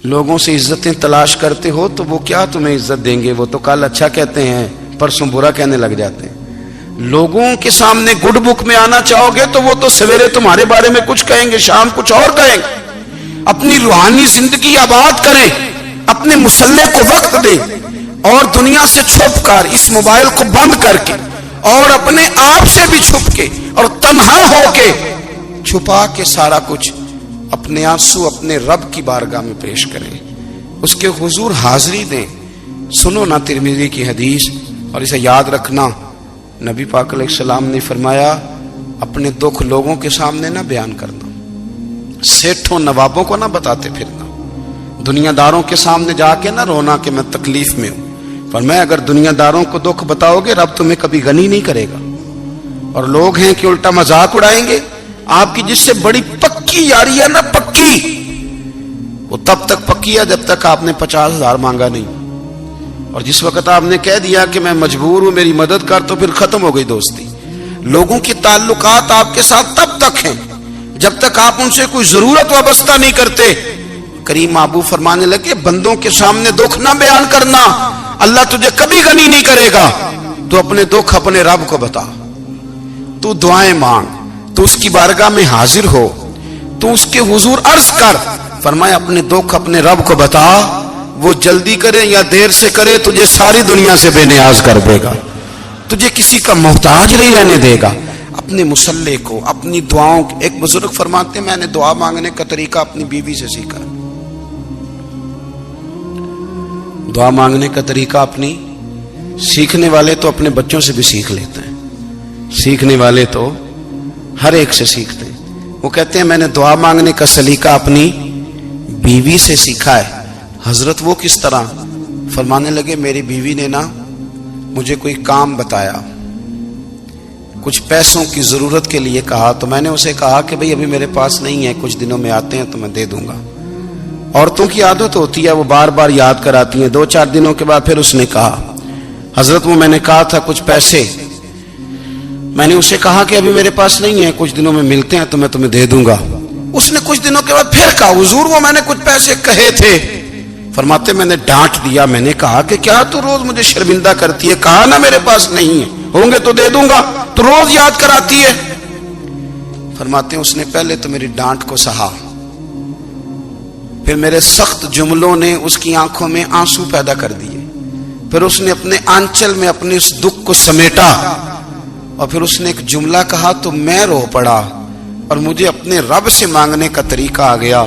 لوگوں سے عزتیں تلاش کرتے ہو تو وہ کیا تمہیں عزت دیں گے؟ وہ تو کل اچھا کہتے ہیں، پرسوں برا کہنے لگ جاتے ہیں۔ لوگوں کے سامنے گڈ بک میں آنا چاہو گے تو وہ تو سویرے تمہارے بارے میں کچھ کہیں گے، شام کچھ اور کہیں گے۔ اپنی روحانی زندگی آباد کریں، اپنے مسلح کو وقت دیں، اور دنیا سے چھپ کر، اس موبائل کو بند کر کے، اور اپنے آپ سے بھی چھپ کے اور تنہا ہو کے، چھپا کے سارا کچھ اپنے آنسو اپنے رب کی بارگاہ میں پیش کریں، اس کے حضور حاضری دیں۔ سنو نا ترمذی کی حدیث، اور اسے یاد رکھنا، نبی پاک علیہ السلام نے فرمایا اپنے دکھ لوگوں کے سامنے نہ بیان کرنا، سیٹھوں نوابوں کو نہ بتاتے پھرنا، دنیا داروں کے سامنے جا کے نہ رونا کہ میں تکلیف میں ہوں۔ فرمایا اگر دنیا داروں کو دکھ بتاؤ گے رب تمہیں کبھی غنی نہیں کرے گا، اور لوگ ہیں کہ الٹا مذاق اڑائیں گے۔ آپ کی جس سے بڑی پکی یاری ہے نا، پکی، وہ تب تک پکی ہے جب تک آپ نے 50,000 مانگا نہیں، اور جس وقت آپ نے کہہ دیا کہ میں مجبور ہوں میری مدد کر، تو پھر ختم ہو گئی دوستی۔ لوگوں کے تعلقات آپ کے ساتھ تب تک ہیں جب تک آپ ان سے کوئی ضرورت وابستہ نہیں کرتے۔ کریم محبوب فرمانے لگے بندوں کے سامنے دکھ نہ بیان کرنا، اللہ تجھے کبھی غنی نہیں کرے گا۔ تو اپنے دکھ اپنے رب کو بتا، تو دعائیں مانگ، تو اس کی بارگاہ میں حاضر ہو، تو اس کے حضور عرض کر۔ فرمایا اپنے دکھ اپنے رب کو بتا، وہ جلدی کرے یا دیر سے کرے تجھے ساری دنیا سے بے نیاز کر دے گا، تجھے کسی کا محتاج نہیں رہنے دے گا۔ اپنے مسلح کو، اپنی دعاؤں، ایک بزرگ فرماتے ہیں میں نے دعا مانگنے کا طریقہ اپنی بیوی سے سیکھا، دعا مانگنے کا طریقہ اپنی، سیکھنے والے تو اپنے بچوں سے بھی سیکھ لیتے ہیں، سیکھنے والے تو ہر ایک سے سیکھتے ہیں۔ وہ کہتے ہیں میں نے دعا مانگنے کا سلیقہ اپنی بیوی سے سیکھا ہے۔ حضرت وہ کس طرح؟ فرمانے لگے میری بیوی نے نا مجھے کوئی کام بتایا، کچھ پیسوں کی ضرورت کے لیے کہا، تو میں نے اسے کہا کہ بھئی ابھی میرے پاس نہیں ہے، کچھ دنوں میں آتے ہیں تو میں دے دوں گا۔ عورتوں کی عادت ہوتی ہے وہ بار بار یاد کراتی ہیں، 2-4 دنوں کے بعد پھر اس نے کہا حضرت وہ میں نے کہا تھا کچھ پیسے، میں نے اسے کہا کہ ابھی میرے پاس نہیں ہے، کچھ دنوں میں ملتے ہیں تو میں تمہیں دے دوں گا۔ اس نے کچھ دنوں کے بعد پھر کہا حضور وہ میں نے کچھ پیسے کہے تھے۔ فرماتے میں نے ڈانٹ دیا، میں نے کہا کہ کیا تو روز مجھے شرمندہ کرتی ہے، کہا نا میرے پاس نہیں ہے، ہوں گے تو دے دوں گا، تو روز یاد کراتی ہے۔ فرماتے ہیں اس نے پہلے تو میری ڈانٹ کو سہا، پھر میرے سخت جملوں نے اس کی آنکھوں میں آنسو پیدا کر دیے، پھر اس نے اپنے آنچل میں اپنے اس دکھ کو سمیٹا، اور پھر اس نے ایک جملہ کہا تو میں رو پڑا، اور مجھے اپنے رب سے مانگنے کا طریقہ آ گیا۔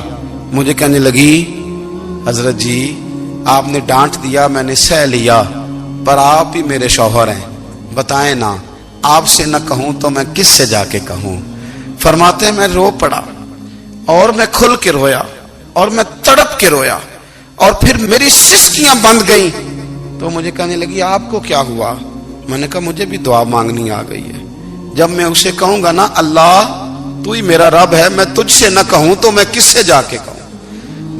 مجھے کہنے لگی حضرت جی آپ نے ڈانٹ دیا، میں نے سہ لیا، پر آپ ہی میرے شوہر ہیں، بتائیں نا آپ سے نہ کہوں تو میں کس سے جا کے کہوں۔ فرماتے ہیں میں رو پڑا، اور میں کھل کے رویا، اور میں تڑپ کے رویا، اور پھر میری سسکیاں بند گئیں۔ تو مجھے کہنے لگی آپ کو کیا ہوا؟ میں نے کہا مجھے بھی دعا مانگنی آ گئی ہے، جب میں اسے کہوں گا نا اللہ تو ہی میرا رب ہے، میں تجھ سے نہ کہوں تو میں کس سے جا کے کہوں؟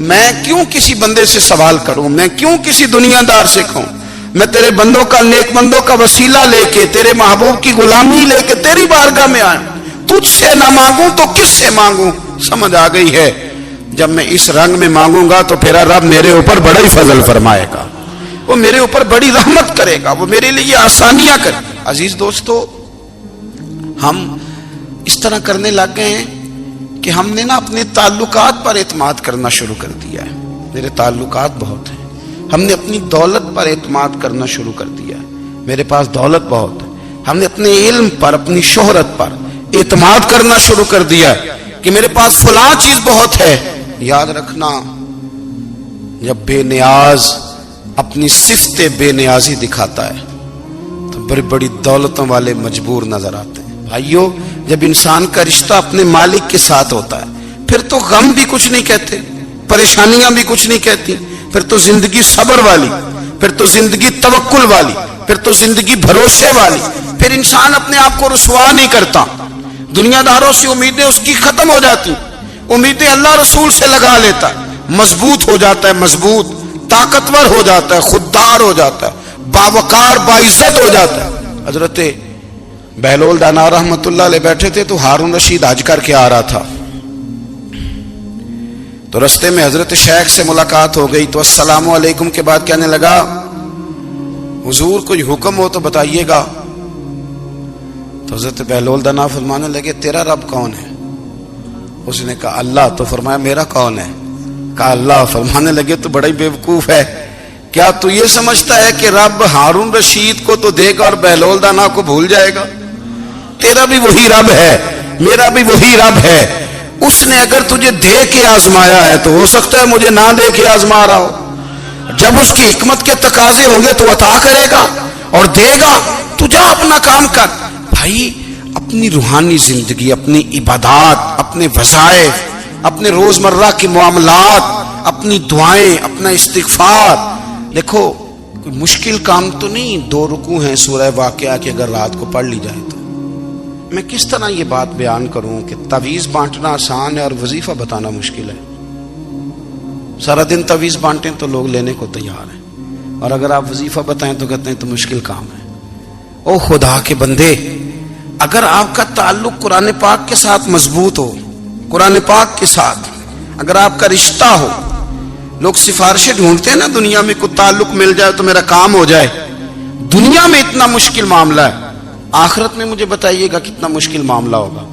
میں کیوں کسی بندے سے سوال کروں؟ میں کیوں کسی دنیا دار سے کہوں؟ میں تیرے بندوں کا، نیک بندوں کا وسیلہ لے کے، تیرے محبوب کی غلامی لے کے تیری بارگاہ میں آئیں، تجھ سے نہ مانگوں تو کس سے مانگوں؟ سمجھ آ گئی ہے؟ جب میں اس رنگ میں مانگوں گا تو پھر رب میرے اوپر بڑا ہی فضل فرمائے گا، وہ میرے اوپر بڑی رحمت کرے گا، وہ میرے لیے آسانیاں کرے گا۔ عزیز دوستو، ہم اس طرح کرنے لگ گئے ہیں کہ ہم نے نا اپنے تعلقات پر اعتماد کرنا شروع کر دیا ہے۔ میرے تعلقات بہت ہیں، ہم نے اپنی دولت پر اعتماد کرنا شروع کر دیا ہے، میرے پاس دولت بہت ہے۔ ہم نے اپنے علم پر، اپنی شہرت پر اعتماد کرنا شروع کر دیا ہے کہ میرے پاس فلاں چیز بہت ہے۔ یاد رکھنا جب بے نیاز اپنی صفت بے نیازی دکھاتا ہے تو بڑی بڑی دولتوں والے مجبور نظر آتے ہیں۔ بھائیو جب انسان کا رشتہ اپنے مالک کے ساتھ ہوتا ہے پھر تو غم بھی کچھ نہیں کہتے، پریشانیاں بھی کچھ نہیں کہتی، پھر تو زندگی صبر والی، پھر تو زندگی توکل والی، پھر تو زندگی بھروسے والی، پھر انسان اپنے آپ کو رسوا نہیں کرتا۔ دنیا داروں سے امیدیں اس کی ختم ہو جاتی، امیدیں اللہ رسول سے لگا لیتا ہے، مضبوط ہو جاتا ہے، مضبوط، طاقتور ہو جاتا ہے، خوددار ہو جاتا ہے، باوقار باعزت ہو جاتا ہے۔ حضرت بہلول دانا رحمت اللہ علیہ بیٹھے تھے تو ہارون رشید حج کر کے آ رہا تھا، تو رستے میں حضرت شیخ سے ملاقات ہو گئی تو السلام علیکم کے بعد کہنے لگا حضور کوئی حکم ہو تو بتائیے گا. تو حضرت بہلول دنا فرمانے لگے تیرا رب کون ہے؟ اس نے کہا اللہ. تو فرمایا میرا کون ہے؟ کہا اللہ. فرمانے لگے تو بڑا ہی بیوقوف ہے، کیا تو یہ سمجھتا ہے کہ رب ہارون رشید کو تو دے گا اور بہلول دانا کو بھول جائے گا؟ تیرا بھی وہی رب ہے، میرا بھی وہی رب ہے. اس نے اگر تجھے دے کے آزمایا ہے تو ہو سکتا ہے مجھے نہ دے کے آزما رہا ہو. جب اس کی حکمت کے تقاضے ہوں گے تو عطا کرے گا اور دے گا. تو جا اپنا کام کر. بھائی اپنی روحانی زندگی، اپنی عبادات، اپنے وظائف، اپنے روزمرہ کے معاملات، اپنی دعائیں، اپنا استغفار. دیکھو کوئی مشکل کام تو نہیں 2 رکوع ہیں سورہ واقعہ کہ اگر رات کو پڑھ لی جائے تو. میں کس طرح یہ بات بیان کروں کہ تعویذ بانٹنا آسان ہے اور وظیفہ بتانا مشکل ہے. سارا دن تعویذ بانٹیں تو لوگ لینے کو تیار ہیں، اور اگر آپ وظیفہ بتائیں تو کہتے ہیں تو مشکل کام ہے. او خدا کے بندے، اگر آپ کا تعلق قرآن پاک کے ساتھ مضبوط ہو، قرآن پاک کے ساتھ اگر آپ کا رشتہ ہو، لوگ سفارشیں ڈھونڈتے ہیں نا دنیا میں کوئی تعلق مل جائے تو میرا کام ہو جائے. دنیا میں اتنا مشکل معاملہ ہے، آخرت میں مجھے بتائیے گا کتنا مشکل معاملہ ہوگا.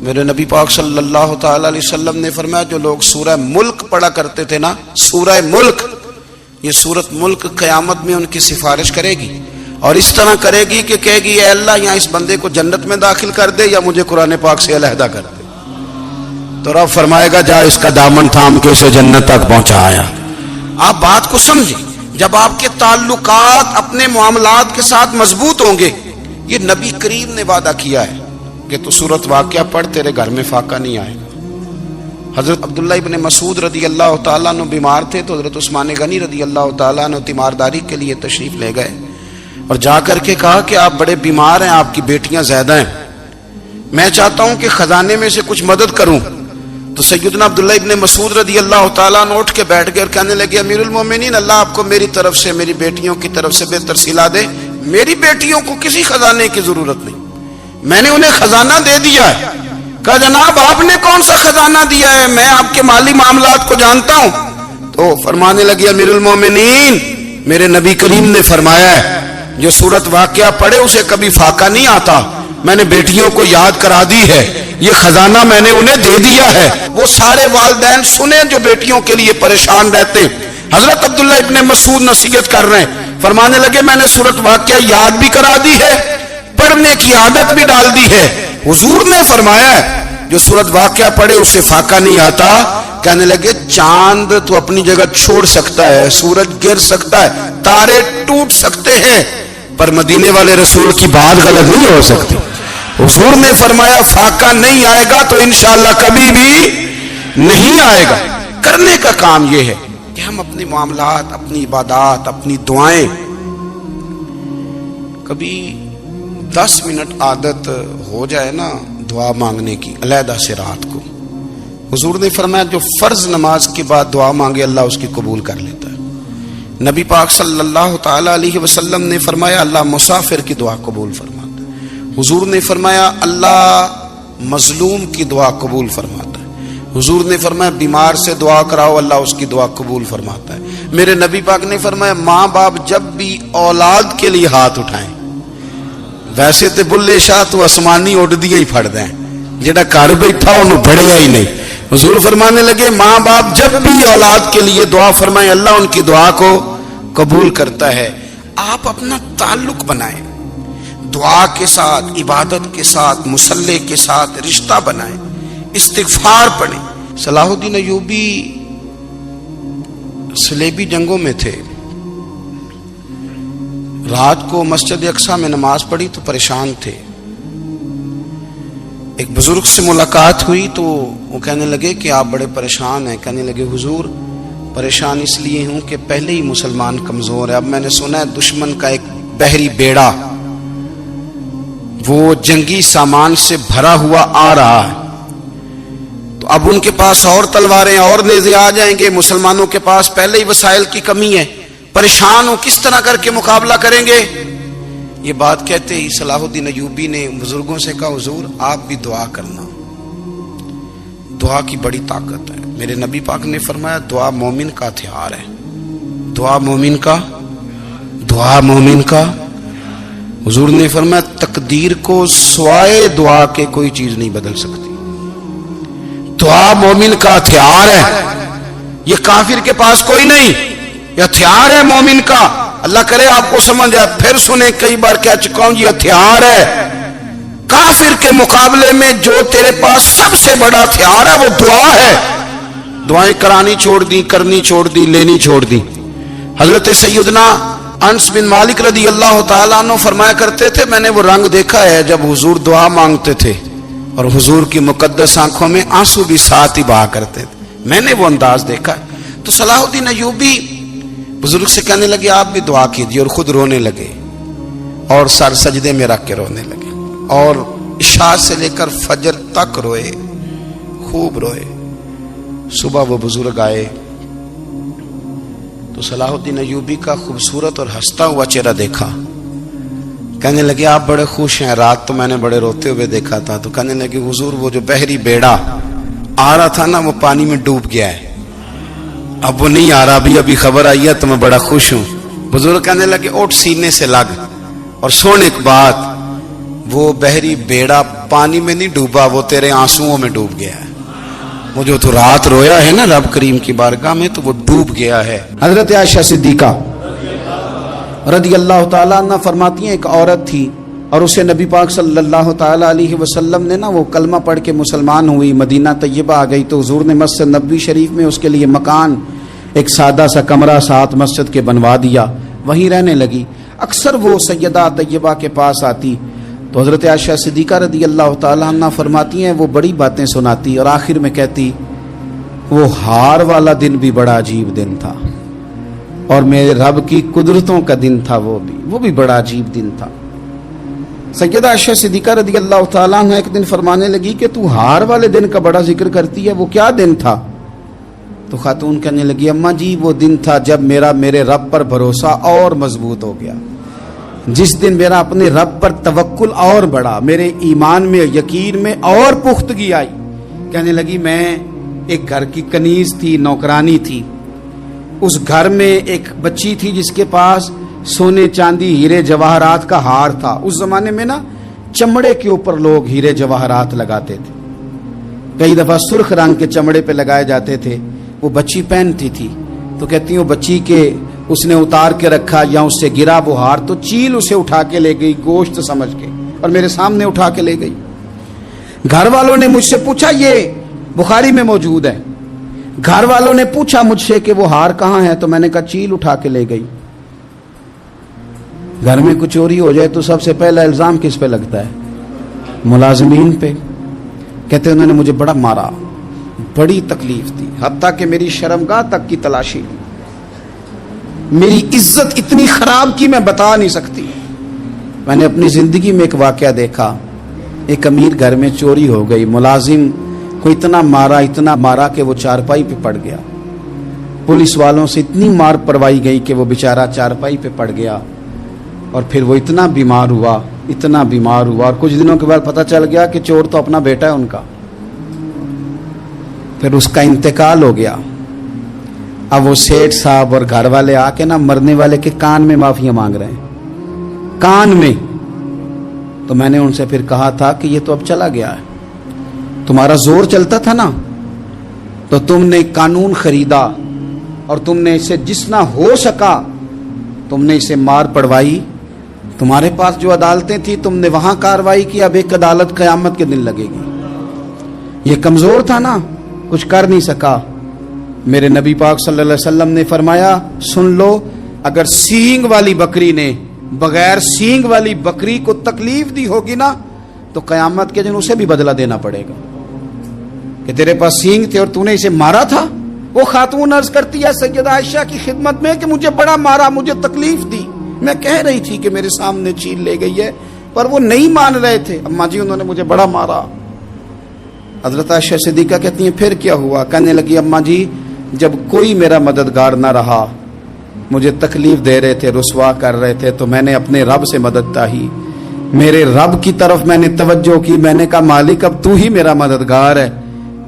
میرے نبی پاک صلی اللہ تعالی علیہ وسلم نے فرمایا جو لوگ سورہ ملک پڑھا کرتے تھے نا، سورہ ملک، یہ سورت ملک قیامت میں ان کی سفارش کرے گی، اور اس طرح کرے گی کہ کہے گی اے اللہ یہاں اس بندے کو جنت میں داخل کر دے یا مجھے قرآن پاک سے علیحدہ کر دے. تو رب فرمائے گا جا اس کا دامن تھام کے اسے جنت تک پہنچایا. آپ بات کو سمجھیں، جب آپ کے تعلقات اپنے معاملات کے ساتھ مضبوط ہوں گے. یہ نبی کریم نے وعدہ کیا ہے کہ تو سورت واقعہ پڑھ تیرے گھر میں فاقہ نہیں آئے گا. حضرت عبداللہ ابن مسعود رضی اللہ تعالیٰ عنہ بیمار تھے تو حضرت عثمان غنی رضی اللہ تعالیٰ عنہ تیمارداری کے لیے تشریف لے گئے اور جا کر کے کہا کہ آپ بڑے بیمار ہیں، آپ کی بیٹیاں زیادہ ہیں، میں چاہتا ہوں کہ خزانے میں سے کچھ مدد کروں. تو سیدنا عبداللہ ابن مسعود رضی اللہ تعالیٰ عنہ اٹھ کے بیٹھ گئے اور کہنے لگے امیر المومنین، اللہ آپ کو میری طرف سے، میری بیٹیوں کی طرف سے بہتر صلہ دے. میری بیٹیوں کو کسی خزانے کی ضرورت نہیں، میں نے انہیں خزانہ دے دیا ہے. کہا جناب آپ نے کون سا خزانہ دیا ہے، میں آپ کے مالی معاملات کو جانتا ہوں. تو فرمانے لگے امیر المومنین، میرے نبی کریم نے فرمایا ہے جو سورت واقعہ پڑھے اسے کبھی فاقہ نہیں آتا. میں نے بیٹیوں کو یاد کرا دی ہے، یہ خزانہ میں نے انہیں دے دیا ہے. وہ سارے والدین سنیں جو بیٹیوں کے لیے پریشان رہتے ہیں. حضرت عبداللہ ابن مسعود نصیحت کر رہے ہیں، فرمانے لگے میں نے سورت واقعہ یاد بھی کرا دی ہے، پڑھنے کی عادت بھی ڈال دی ہے. حضور نے فرمایا ہے جو سورت واقعہ پڑھے اسے فاقہ نہیں آتا. کہنے لگے چاند تو اپنی جگہ چھوڑ سکتا ہے، سورج گر سکتا ہے، تارے ٹوٹ سکتے ہیں، پر مدینے والے رسول کی بات غلط نہیں ہو سکتی. حضور نے فرمایا فاقہ نہیں آئے گا تو انشاءاللہ کبھی بھی نہیں آئے گا. کرنے کا کام یہ ہے کہ ہم اپنے معاملات، اپنی عبادات، اپنی دعائیں، کبھی 10 منٹ عادت ہو جائے نا دعا مانگنے کی علیحدہ سے رات کو. حضور نے فرمایا جو فرض نماز کے بعد دعا مانگے اللہ اس کی قبول کر لیتا ہے. نبی پاک صلی اللہ تعالی علیہ وسلم نے فرمایا اللہ مسافر کی دعا قبول فرماتا ہے. حضور نے فرمایا اللہ مظلوم کی دعا قبول فرماتا ہے. حضور نے فرمایا بیمار سے دعا کراؤ اللہ اس کی دعا قبول فرماتا ہے. میرے نبی پاک نے فرمایا ماں باپ جب بھی اولاد کے لیے ہاتھ اٹھائیں، ویسے تے بلے شاہ تو آسمانی اڑ دیا ہی پھڑ دیں، جڑا گھر بیٹھا انہوں بڑھیا ہی نہیں. حضور فرمانے لگے ماں باپ جب بھی اولاد کے لیے دعا فرمائیں اللہ ان کی دعا کو قبول کرتا ہے. آپ اپنا تعلق بنائیں دعا کے ساتھ، عبادت کے ساتھ، مصلی کے ساتھ رشتہ بنائیں، استغفار پڑھیں. صلاح الدین ایوبی صلیبی جنگوں میں تھے، رات کو مسجد اقصی میں نماز پڑھی تو پریشان تھے. ایک بزرگ سے ملاقات ہوئی تو وہ کہنے لگے کہ آپ بڑے پریشان ہیں. کہنے لگے حضور پریشان اس لیے ہوں کہ پہلے ہی مسلمان کمزور ہے، اب میں نے سنا ہے دشمن کا ایک بحری بیڑا وہ جنگی سامان سے بھرا ہوا آ رہا ہے، تو اب ان کے پاس اور تلواریں اور نیزے آ جائیں گے، مسلمانوں کے پاس پہلے ہی وسائل کی کمی ہے، پریشان ہو کس طرح کر کے مقابلہ کریں گے. یہ بات کہتے ہی صلاح الدین ایوبی نے بزرگوں سے کہا حضور آپ بھی دعا کرنا. دعا کی بڑی طاقت ہے. میرے نبی پاک نے فرمایا دعا مومن کا ہتھیار ہے. دعا مومن کا، دعا مومن کا. حضور نے فرمایا تقدیر کو سوائے دعا کے کوئی چیز نہیں بدل سکتی. دعا مومن کا ہتھیار ہے. یہ کافر کے پاس کوئی نہیں، یہ ہتھیار ہے مومن کا. اللہ کرے آپ کو سمجھ آئے. پھر سنیں، کئی بار کہہ چکا ہوں یہ ہتھیار ہے. کافر کے مقابلے میں جو تیرے پاس سب سے بڑا ہتھیار ہے وہ دعا ہے. دعائیں کرانی چھوڑ دی، کرنی چھوڑ دی، لینی چھوڑ دی. حضرت سیدنا انس بن مالک رضی اللہ تعالیٰ عنہ فرمایا کرتے تھے میں نے وہ رنگ دیکھا ہے جب حضور دعا مانگتے تھے اور حضور کی مقدس آنکھوں میں آنسو بھی ساتھ ہی بہا کرتے تھے. میں نے وہ انداز دیکھا ہے. تو صلاح الدین ایوبی بزرگ سے کہنے لگے آپ بھی دعا کیجیے، اور خود رونے لگے اور سر سجدے میں رکھ کے رونے لگے اور عشاء سے لے کر فجر تک روئے، خوب روئے. صبح وہ بزرگ آئے تو صلاح الدین ایوبی کا خوبصورت اور ہنستا ہوا چہرہ دیکھا. کہنے لگے آپ بڑے خوش ہیں، رات تو میں نے بڑے روتے ہوئے دیکھا تھا. تو کہنے لگے حضور وہ جو بحری بیڑا آ رہا تھا نا وہ پانی میں ڈوب گیا ہے، اب وہ نہیں آ رہا. ابھی خبر آئی ہے تو میں بڑا خوش ہوں. بزرگ کہنے لگے اٹھ سینے سے لگ اور سن ایک بات، وہ بحری بیڑا پانی میں نہیں ڈوبا، وہ تیرے آنسوؤں میں ڈوب گیا ہے. وہ جو تو رات رویا ہے نا رب کریم کی بارگاہ میں تو وہ ڈوب گیا ہے. حضرت عائشہ صدیقہ رضی اللہ تعالیٰ عنہ فرماتی ہیں ایک عورت تھی اور اسے نبی پاک صلی اللہ تعالیٰ علیہ وسلم نے نا وہ کلمہ پڑھ کے مسلمان ہوئی، مدینہ طیبہ آ گئی تو حضور نے مسجد نبوی شریف میں اس کے لیے مکان، ایک سادہ سا کمرہ ساتھ مسجد کے بنوا دیا، وہیں رہنے لگی. اکثر وہ سیدہ طیبہ کے پاس آتی تو حضرت عائشہ صدیقہ رضی اللہ تعالیٰ عنہ فرماتی ہیں وہ بڑی باتیں سناتی اور آخر میں کہتی وہ ہار والا دن بھی بڑا عجیب دن تھا اور میرے رب کی قدرتوں کا دن تھا، وہ بھی بڑا عجیب دن تھا. سیدہ عائشہ صدیقہ رضی اللہ تعالیٰ عنہ ایک دن فرمانے لگی کہ تو ہار والے دن کا بڑا ذکر کرتی ہے، وہ کیا دن تھا؟ تو خاتون کہنے لگی اماں جی وہ دن تھا جب میرے رب پر بھروسہ اور مضبوط ہو گیا، جس دن میرا اپنے رب پر توکل اور بڑھا، میرے ایمان میں یقین میں اور پختگی آئی. کہنے لگی میں ایک گھر کی کنیز تھی، نوکرانی تھی. اس گھر میں ایک بچی تھی جس کے پاس سونے چاندی ہیرے جواہرات کا ہار تھا. اس زمانے میں نا چمڑے کے اوپر لوگ ہیرے جواہرات لگاتے تھے، کئی دفعہ سرخ رنگ کے چمڑے پہ لگائے جاتے تھے. وہ بچی پہنتی تھی تو کہتی ہوں بچی کے اس نے اتار کے رکھا یا اس سے گرا وہ ہار تو چیل اسے اٹھا کے لے گئی گوشت سمجھ کے اور میرے سامنے اٹھا کے لے گئی. گھر والوں نے مجھ سے پوچھا، یہ بخاری میں موجود ہے، گھر والوں نے پوچھا مجھ سے کہ وہ ہار کہاں ہے تو میں نے کہا چیل اٹھا کے لے گئی. گھر میں کچھ چوری ہو جائے تو سب سے پہلا الزام کس پہ لگتا ہے؟ ملازمین پہ. کہتے انہوں نے مجھے بڑا مارا، بڑی تکلیف دی، حتیٰ کہ میری شرمگاہ تک کی تلاشی لی، میری عزت اتنی خراب کی میں بتا نہیں سکتی. میں نے اپنی زندگی میں ایک واقعہ دیکھا، ایک امیر گھر میں چوری ہو گئی، ملازم کو اتنا مارا کہ وہ چارپائی پہ پڑ گیا. پولیس والوں سے اتنی مار پروائی گئی کہ وہ بیچارہ چارپائی پہ پڑ گیا اور پھر وہ اتنا بیمار ہوا اور کچھ دنوں کے بعد پتہ چل گیا کہ چور تو اپنا بیٹا ہے ان کا. پھر اس کا انتقال ہو گیا. اب وہ سیٹھ صاحب اور گھر والے آ کے نا مرنے والے کے کان میں معافیاں مانگ رہے ہیں، کان میں. تو میں نے ان سے پھر کہا تھا کہ یہ تو اب چلا گیا ہے، تمہارا زور چلتا تھا نا تو تم نے قانون خریدا اور تم نے اسے جتنا ہو سکا تم نے اسے مار پڑوائی. تمہارے پاس جو عدالتیں تھی تم نے وہاں کاروائی کی، اب ایک عدالت قیامت کے دن لگے گی. یہ کمزور تھا نا، کچھ کر نہیں سکا. میرے نبی پاک صلی اللہ علیہ وسلم نے فرمایا سن لو، اگر سینگ والی بکری نے بغیر سینگ والی بکری کو تکلیف دی ہوگی نا تو قیامت کے دن اسے بھی بدلہ دینا پڑے گا کہ تیرے پاس سینگ تھے اور تو نے اسے مارا تھا. وہ خاتون عرض کرتی ہے سیدہ عائشہ کی خدمت میں کہ مجھے بڑا مارا، مجھے تکلیف دی، میں کہہ رہی تھی کہ میرے سامنے چیل لے گئی ہے پر وہ نہیں مان رہے تھے. اماں جی انہوں نے مجھے بڑا مارا. حضرت عائشہ صدیقہ کہتی ہیں پھر کیا ہوا؟ کہنے لگی اماں جی جب کوئی میرا مددگار نہ رہا، مجھے تکلیف دے رہے تھے، رسوا کر رہے تھے، تو میں نے اپنے رب سے مدد چاہی، میرے رب کی طرف میں نے توجہ کی. میں نے کہا مالک اب تو ہی میرا مددگار ہے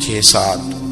6-7,